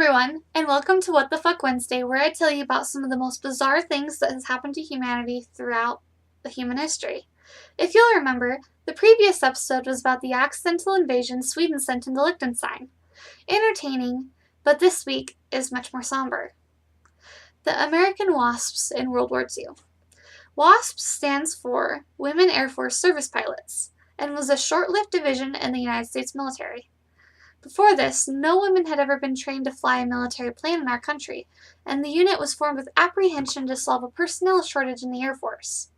everyone, and welcome to What the Fuck Wednesday, where I tell you about some of the most bizarre things that has happened to humanity throughout the human history. If you'll remember, the previous episode was about the accidental invasion Sweden sent into Liechtenstein. Entertaining, but this week is much more somber. The American W.A.S.Ps in World War II. W.A.S.P stands for Women Air Force Service Pilots, and was a short-lived division in the United States military. Before this, no women had ever been trained to fly a military plane in our country, and the unit was formed with apprehension to solve a personnel shortage in the Air Force.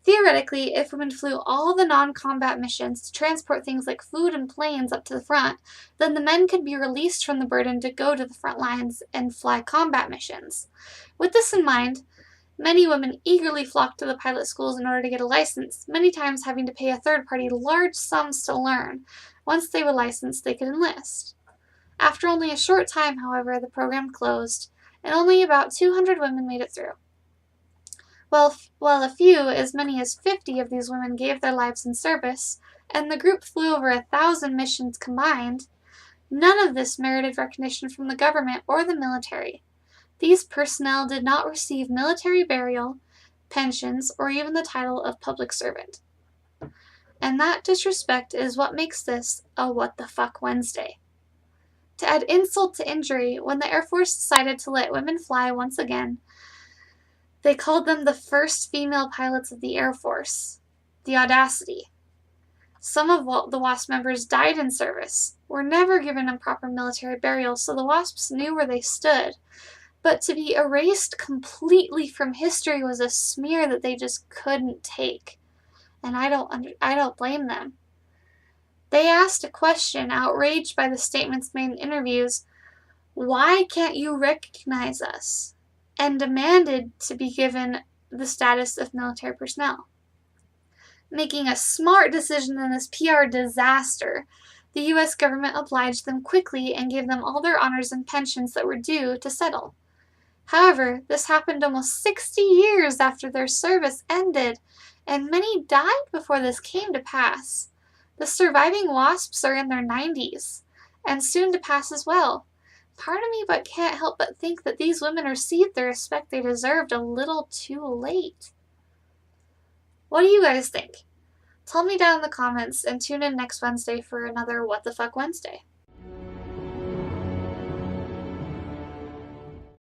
Theoretically, if women flew all the non-combat missions to transport things like food and planes up to the front, then the men could be released from the burden to go to the front lines and fly combat missions. With this in mind, many women eagerly flocked to the pilot schools in order to get a license, many times having to pay a third party large sums to learn. Once they were licensed, they could enlist. After only a short time, however, the program closed, and only about 200 women made it through. While a few, as many as 50 of these women gave their lives in service, and the group flew over 1,000 missions combined, none of this merited recognition from the government or the military. These personnel did not receive military burial, pensions, or even the title of public servant. And that disrespect is what makes this a What the Fuck Wednesday. To add insult to injury, when the Air Force decided to let women fly once again, they called them the first female pilots of the Air Force, the audacity. Some of the W.A.S.P members died in service, were never given a proper military burial, so the W.A.S.Ps knew where they stood. But to be erased completely from history was a smear that they just couldn't take. And I don't blame them. They asked a question, outraged by the statements made in interviews, "Why can't you recognize us?" and demanded to be given the status of military personnel. Making a smart decision in this PR disaster, the U.S. government obliged them quickly and gave them all their honors and pensions that were due to settle. However, this happened almost 60 years after their service ended, and many died before this came to pass. The surviving W.A.S.Ps are in their 90s, and soon to pass as well. Part of me can't help but think that these women received the respect they deserved a little too late. What do you guys think? Tell me down in the comments, and tune in next Wednesday for another What the Fuck Wednesday.